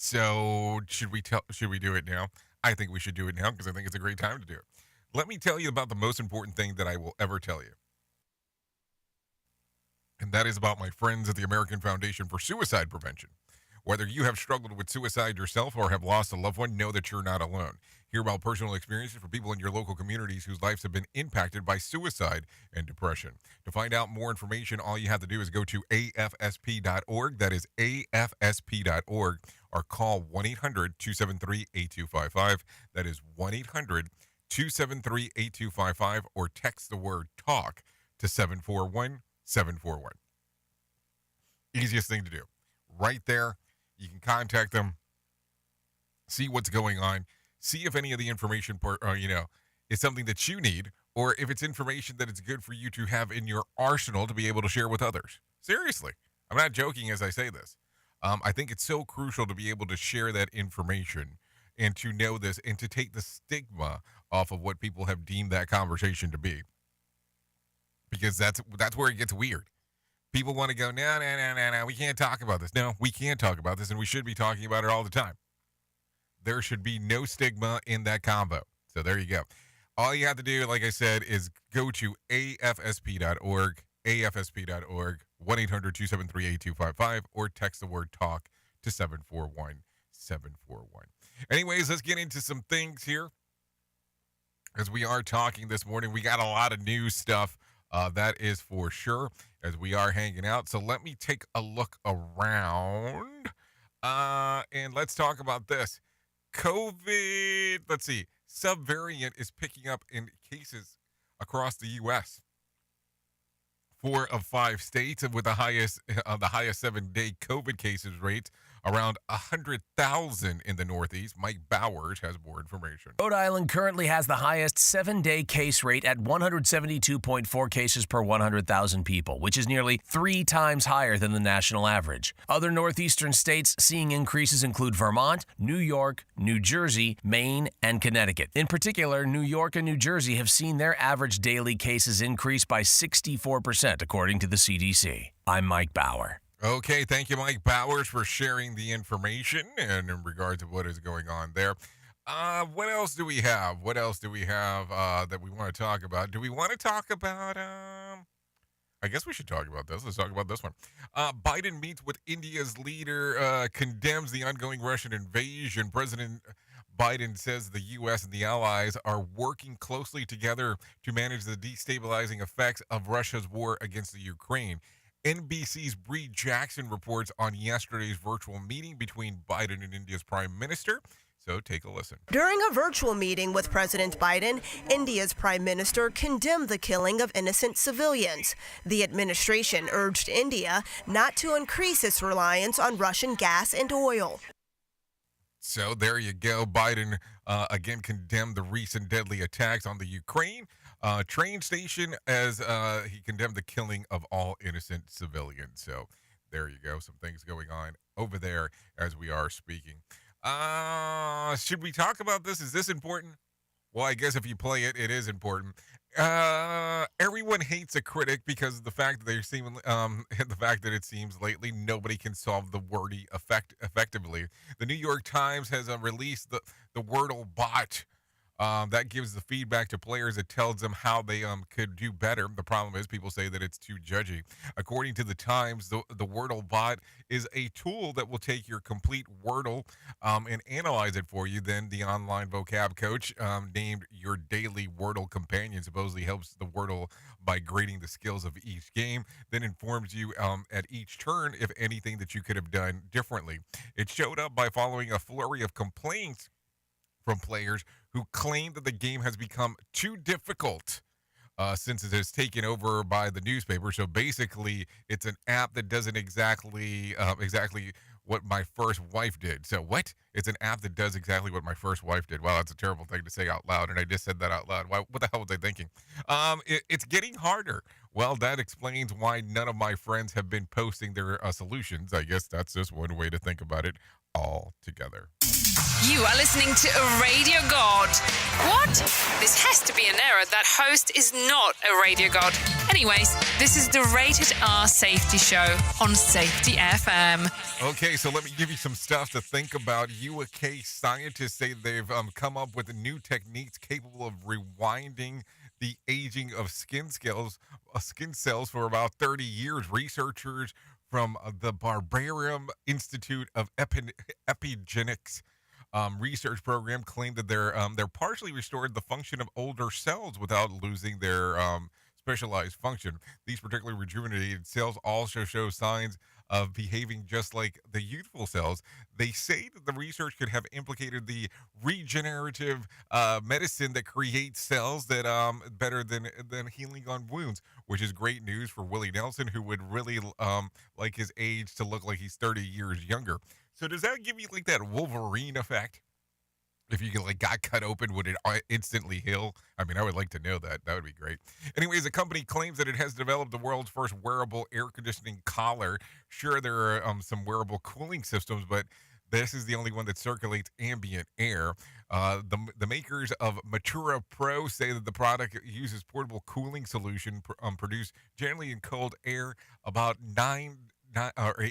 So should we do it now? I think we should do it now, because I think it's a great time to do it. Let me tell you about the most important thing that I will ever tell you. And that is about my friends at the American Foundation for Suicide Prevention. Whether you have struggled with suicide yourself or have lost a loved one, know that you're not alone. Hear about personal experiences for people in your local communities whose lives have been impacted by suicide and depression. To find out more information, all you have to do is go to afsp.org. That is afsp.org, or call 1-800-273-8255. That is 1-800-273-8255, or text the word TALK to 741-741. Easiest thing to do. Right there, you can contact them, see what's going on, see if any of the information is something that you need, or if it's information that it's good for you to have in your arsenal to be able to share with others. Seriously. I'm not joking as I say this. I think it's so crucial to be able to share that information and to know this and to take the stigma off of what people have deemed that conversation to be. Because that's where it gets weird. People want to go, no, we can't talk about this. No, we can talk about this, and we should be talking about it all the time. There should be no stigma in that combo. So there you go. All you have to do, like I said, is go to afsp.org, 1-800-273-8255, or text the word TALK to 741. Anyways, let's get into some things here. As we are talking this morning, we got a lot of new stuff. That is for sure, as we are hanging out. So let me take a look around. And let's talk about this. COVID, let's see, subvariant is picking up in cases across the U.S. 4 of 5 states, and with the highest 7-day COVID cases rates around 100,000 in the Northeast. Mike Bowers has more information. Rhode Island currently has the highest 7-day case rate at 172.4 cases per 100,000 people, which is nearly 3 times higher than the national average. Other northeastern states seeing increases include Vermont, New York, New Jersey, Maine, and Connecticut. In particular, New York and New Jersey have seen their average daily cases increase by 64%, according to the CDC. I'm Mike Bauer. Okay, thank you, Mike Bowers, for sharing the information and in regards to what is going on there. What else do we have? What else do we have that we want to talk about? Do we want to talk about, I guess we should talk about this. Let's talk about this one. Biden meets with India's leader, condemns the ongoing Russian invasion. President Biden says the U.S. and the allies are working closely together to manage the destabilizing effects of Russia's war against the Ukraine. NBC's Bree Jackson reports on yesterday's virtual meeting between Biden and India's Prime Minister. So take a listen. During a virtual meeting with President Biden, India's Prime Minister condemned the killing of innocent civilians. The administration urged India not to increase its reliance on Russian gas and oil. So there you go. Biden again condemned the recent deadly attacks on the Ukraine train station as he condemned the killing of all innocent civilians. So there you go. Some things going on over there as we are speaking. Should we talk about this? Is this important? Well, I guess if you play it, it is important. Everyone hates a critic because of the fact that it seems lately nobody can solve the wordy effectively. The New York Times has released the Wordle bot. That gives the feedback to players. It tells them how they could do better. The problem is people say that it's too judgy. According to the Times, the Wordle bot is a tool that will take your complete Wordle and analyze it for you. Then the online vocab coach named Your Daily Wordle Companion supposedly helps the Wordle by grading the skills of each game, then informs you at each turn if anything that you could have done differently. It showed up by following a flurry of complaints from players who claim that the game has become too difficult since it is taken over by the newspaper. So basically, it's an app that doesn't exactly what my first wife did. So what? It's an app that does exactly what my first wife did. Wow, that's a terrible thing to say out loud, and I just said that out loud. What the hell was I thinking? It's getting harder. Well, that explains why none of my friends have been posting their solutions. I guess that's just one way to think about it all together. You are listening to a radio god. What? This has to be an error. That host is not a radio god. Anyways, this is the Rated R Safety Show on Safety FM. Okay, so let me give you some stuff to think about. UK scientists say they've come up with new techniques capable of rewinding the aging of skin cells for about 30 years. Researchers from the Barbarian Institute of Epigenetics research program claimed that they're partially restored the function of older cells without losing their specialized function. These particularly rejuvenated cells also show signs of behaving just like the youthful cells. They say that the research could have implicated the regenerative medicine that creates cells that better than healing on wounds, which is great news for Willie Nelson, who would really like his age to look like he's 30 years younger. So does that give you like that Wolverine effect? If you got cut open, would it instantly heal? I mean, I would like to know that. That would be great. Anyways, the company claims that it has developed the world's first wearable air conditioning collar. Sure, there are some wearable cooling systems, but this is the only one that circulates ambient air. The makers of Matura Pro say that the product uses portable cooling solution produced generally in cold air, about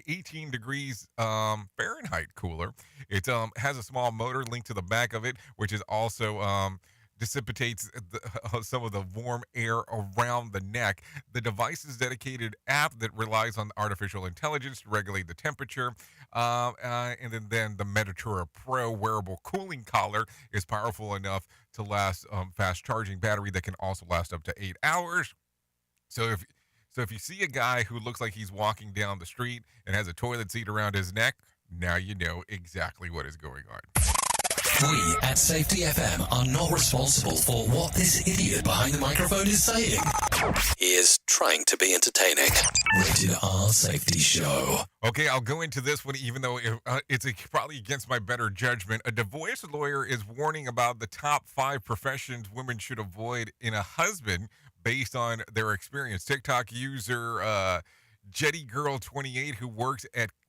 18 degrees Fahrenheit cooler. It has a small motor linked to the back of it, which is also dissipates some of the warm air around the neck. The device's dedicated app that relies on artificial intelligence to regulate the temperature. And then the Mediterra Pro wearable cooling collar is powerful enough to last fast charging battery that can also last up to 8 hours. So if you see a guy who looks like he's walking down the street and has a toilet seat around his neck, now you know exactly what is going on. We at Safety FM are not responsible for what this idiot behind the microphone is saying. He is trying to be entertaining. Rated R Safety Show. Okay, I'll go into this one, even though it's probably against my better judgment. A divorce lawyer is warning about the top 5 professions women should avoid in a husband based on their experience. TikTok user Jetty Girl 28, who goes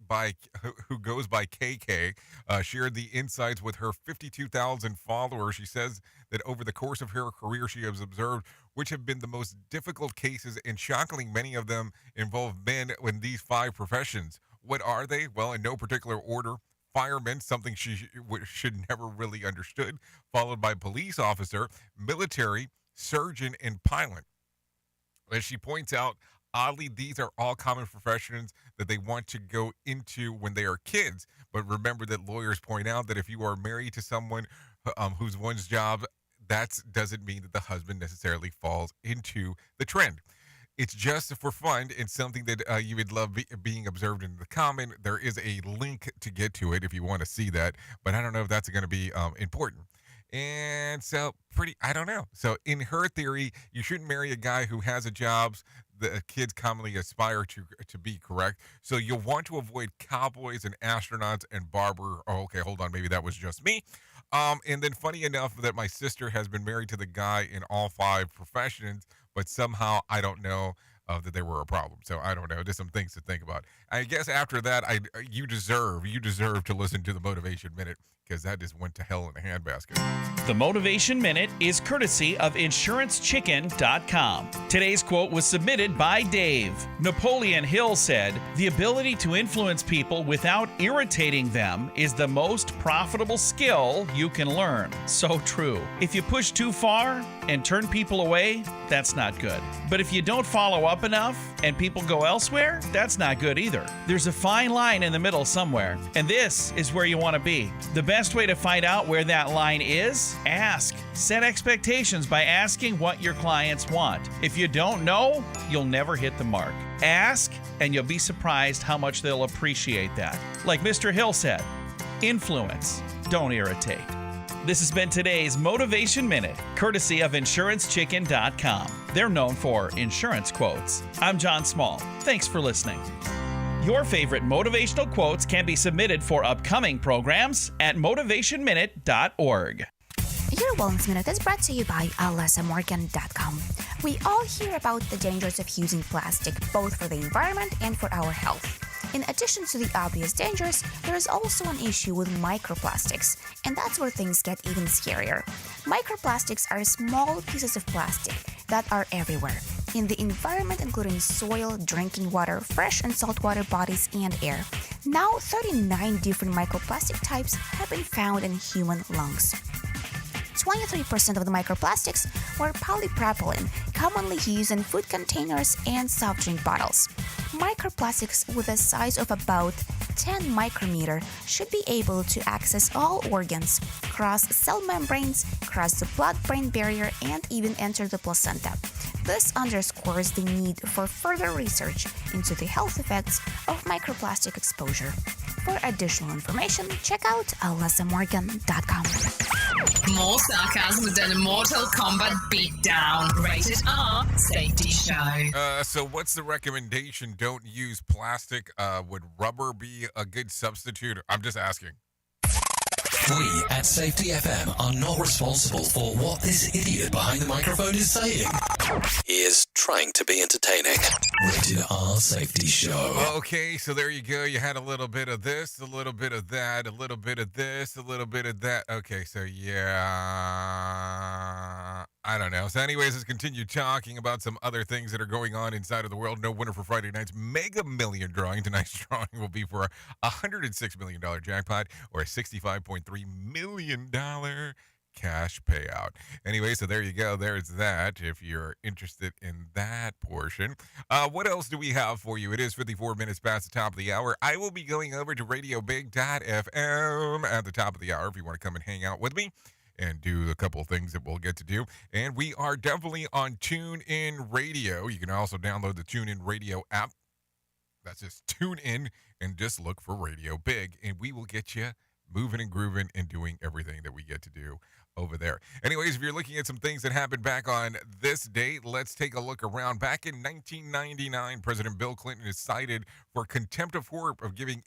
by KK, shared the insights with her 52,000 followers. She says that over the course of her career, she has observed which have been the most difficult cases, and shockingly, many of them involve men in these 5 professions. What are they? Well, in no particular order. Fireman, something she should never really understood, followed by police officer, military, surgeon, and pilot. As she points out, oddly, these are all common professions that they want to go into when they are kids. But remember that lawyers point out that if you are married to someone whose one's job, that doesn't mean that the husband necessarily falls into the trend. It's just for fun and something that you would love being observed in the comment. There is a link to get to it if you want to see that, but I don't know if that's going to be important. And so I don't know. So in her theory, you shouldn't marry a guy who has a job the kids commonly aspire to be, correct? So you'll want to avoid cowboys and astronauts and barber. Oh, okay, hold on. Maybe that was just me. And then funny enough that my sister has been married to the guy in all 5 professions, but somehow I don't know that there were a problem. So I don't know. Just some things to think about. I guess after that, you deserve to listen to the Motivation Minute, because that just went to hell in a handbasket. The Motivation Minute is courtesy of InsuranceChicken.com. Today's quote was submitted by Dave. Napoleon Hill said, "The ability to influence people without irritating them is the most profitable skill you can learn." So true. If you push too far and turn people away, that's not good. But if you don't follow up enough and people go elsewhere, that's not good either. There's a fine line in the middle somewhere, and this is where you want to be. The best way to find out where that line is, ask. Set expectations by asking what your clients want. If you don't know, you'll never hit the mark. Ask, and you'll be surprised how much they'll appreciate that. Like Mr. Hill said, influence, don't irritate. This has been today's Motivation Minute, courtesy of InsuranceChicken.com. They're known for insurance quotes. I'm John Small. Thanks for listening. Your favorite motivational quotes can be submitted for upcoming programs at motivationminute.org. Your Wellness Minute is brought to you by AlessaMorgan.com. We all hear about the dangers of using plastic, both for the environment and for our health. In addition to the obvious dangers, there is also an issue with microplastics, and that's where things get even scarier. Microplastics are small pieces of plastic that are everywhere in the environment, including soil, drinking water, fresh and saltwater bodies, and air. Now, 39 different microplastic types have been found in human lungs. 23% of the microplastics were polypropylene, commonly used in food containers and soft drink bottles. Microplastics with a size of about 10 micrometer should be able to access all organs, cross cell membranes, cross the blood-brain barrier, and even enter the placenta. This underscores the need for further research into the health effects of microplastic exposure. For additional information, check out AlessaMorgan.com. More sarcasm than a Mortal Kombat beatdown. Rated R Safety Show. So what's the recommendation? Don't use plastic. Would rubber be a good substitute? I'm just asking. We at Safety FM are not responsible for what this idiot behind the microphone is saying. He is trying to be entertaining. Rated R Safety Show. Okay, so there you go. You had a little bit of this, a little bit of that, a little bit of this, a little bit of that. Okay, so yeah, I don't know. So anyways, let's continue talking about some other things that are going on inside of the world. No winner for Friday night's Mega Million drawing. Tonight's drawing will be for a $106 million jackpot or a $65.3 million cash payout. Anyway, so there you go. There's that if you're interested in that portion. What else do we have for you? It is 54 minutes past the top of the hour. I will be going over to RadioBig.fm at the top of the hour if you want to come and hang out with me and do a couple of things that we'll get to do. And we are definitely on TuneIn Radio. You can also download the TuneIn Radio app. That's just tune in and just look for Radio Big, and we will get you moving and grooving and doing everything that we get to do over there. Anyways, if you're looking at some things that happened back on this date, let's take a look around. Back in 1999, President Bill Clinton is cited for contempt of court of giving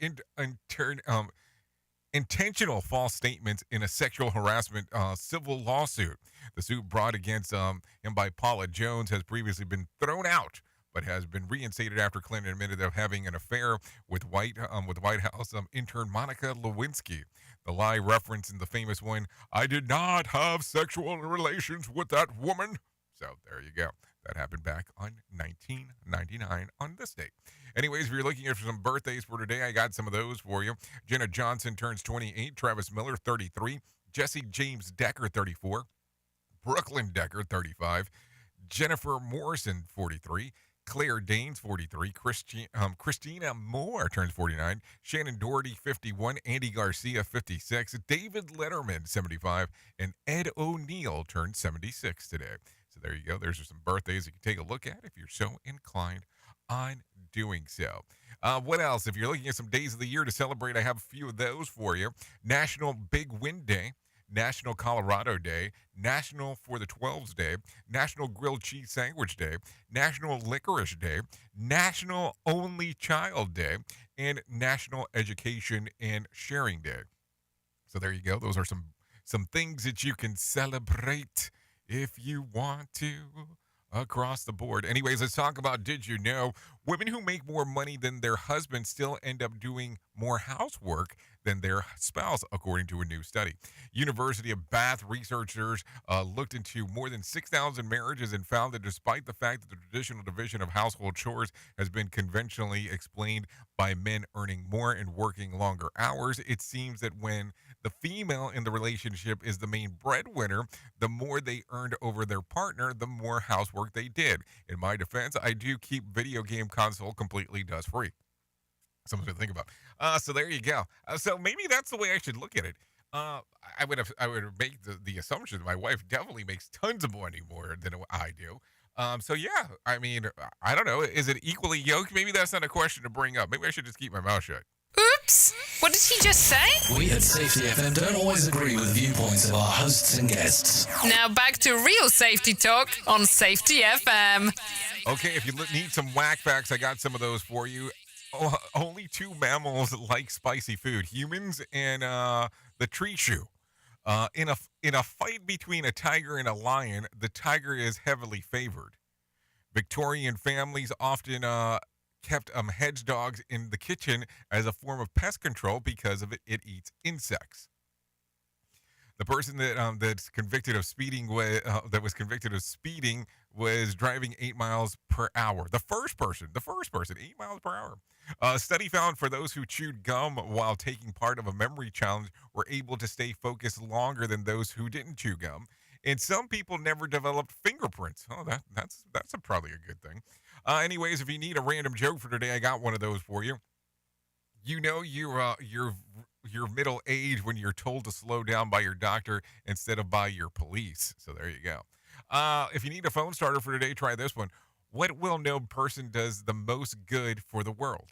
intentional false statements in a sexual harassment civil lawsuit. The suit brought against him by Paula Jones has previously been thrown out, but has been reinstated after Clinton admitted of having an affair with White House intern Monica Lewinsky. The lie referenced in the famous one, "I did not have sexual relations with that woman." So there you go. That happened back on 1999 on this date. Anyways, if you're looking at some birthdays for today, I got some of those for you. Jenna Johnson turns 28, Travis Miller 33, Jesse James Decker 34, Brooklyn Decker 35, Jennifer Morrison 43, Claire Danes 43, Christina Moore turns 49, Shannon Doherty 51, Andy Garcia 56, David Letterman 75, and Ed O'Neill turned 76 today. So there you go. There's some birthdays you can take a look at if you're so inclined on doing so. What else? If you're looking at some days of the year to celebrate, I have a few of those for you. National Big Wind Day, National Colorado Day, National for the 12s Day, National Grilled Cheese Sandwich Day, National Licorice Day, National Only Child Day, and National Education and Sharing Day. So there you go. Those are some things that you can celebrate if you want to across the board. Anyways, let's talk about did you know women who make more money than their husband still end up doing more housework than their spouse, according to a new study. University of Bath researchers looked into more than 6,000 marriages and found that despite the fact that the traditional division of household chores has been conventionally explained by men earning more and working longer hours, it seems that when the female in the relationship is the main breadwinner, the more they earned over their partner, the more housework they did. In my defense, I do keep video game console completely dust-free. Something to think about. So there you go. So maybe that's the way I should look at it. I would make the assumption that my wife definitely makes tons of money more than I do. So yeah, I mean, I don't know. Is it equally yoked? Maybe that's not a question to bring up. Maybe I should just keep my mouth shut. Oops! What did he just say? We at Safety FM don't always agree with the viewpoints of our hosts and guests. Now back to real safety talk on Safety FM. Okay, if you need some whack facts, I got some of those for you. Only two mammals like spicy food: humans and the tree shrew. In a fight between a tiger and a lion, the tiger is heavily favored. Victorian families often kept hedgehogs in the kitchen as a form of pest control because of it eats insects. The person that's convicted of speeding was driving 8 miles per hour. The first person, 8 miles per hour. A study found for those who chewed gum while taking part of a memory challenge were able to stay focused longer than those who didn't chew gum. And some people never developed fingerprints. Oh, that's probably a good thing. Anyways, if you need a random joke for today, I got one of those for you. You know you're middle age when you're told to slow down by your doctor instead of by your police. So there you go. If you need a phone starter for today, try this one. What well-known person does the most good for the world?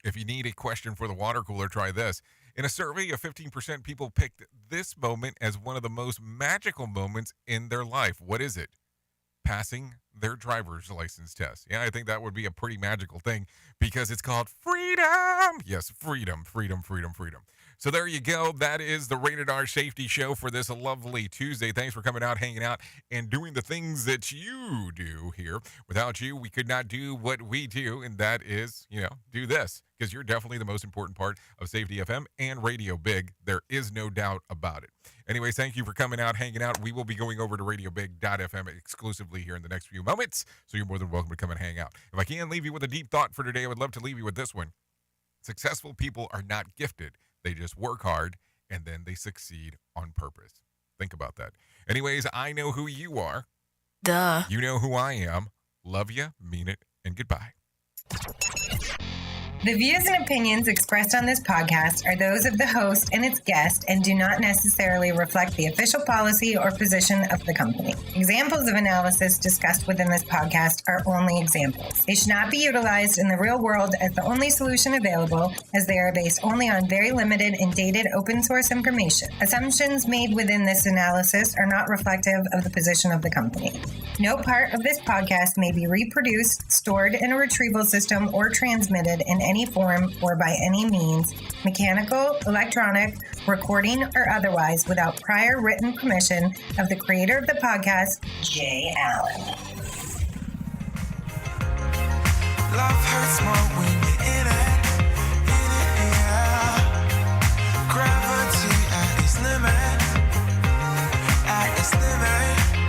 If you need a question for the water cooler, try this. In a survey of 15%, people picked this moment as one of the most magical moments in their life. What is it? Passing their driver's license test. Yeah, I think that would be a pretty magical thing because it's called freedom. Yes, freedom. So there you go. That is the Rated R Safety Show for this lovely Tuesday. Thanks for coming out, hanging out, and doing the things that you do here. Without you, we could not do what we do, and that is, do this, because you're definitely the most important part of Safety FM and Radio Big. There is no doubt about it. Anyways, thank you for coming out, hanging out. We will be going over to RadioBig.fm exclusively here in the next few moments, so you're more than welcome to come and hang out. If I can leave you with a deep thought for today, I would love to leave you with this one. Successful people are not gifted. They just work hard and then they succeed on purpose. Think about that. Anyways, I know who you are. Duh. You know who I am. Love you, mean it, and goodbye. The views and opinions expressed on this podcast are those of the host and its guest and do not necessarily reflect the official policy or position of the company. Examples of analysis discussed within this podcast are only examples. They should not be utilized in the real world as the only solution available, as they are based only on very limited and dated open source information. Assumptions made within this analysis are not reflective of the position of the company. No part of this podcast may be reproduced, stored in a retrieval system, or transmitted in any form or by any means, mechanical, electronic, recording, or otherwise, without prior written permission of the creator of the podcast, Jay Allen. Love hurts more when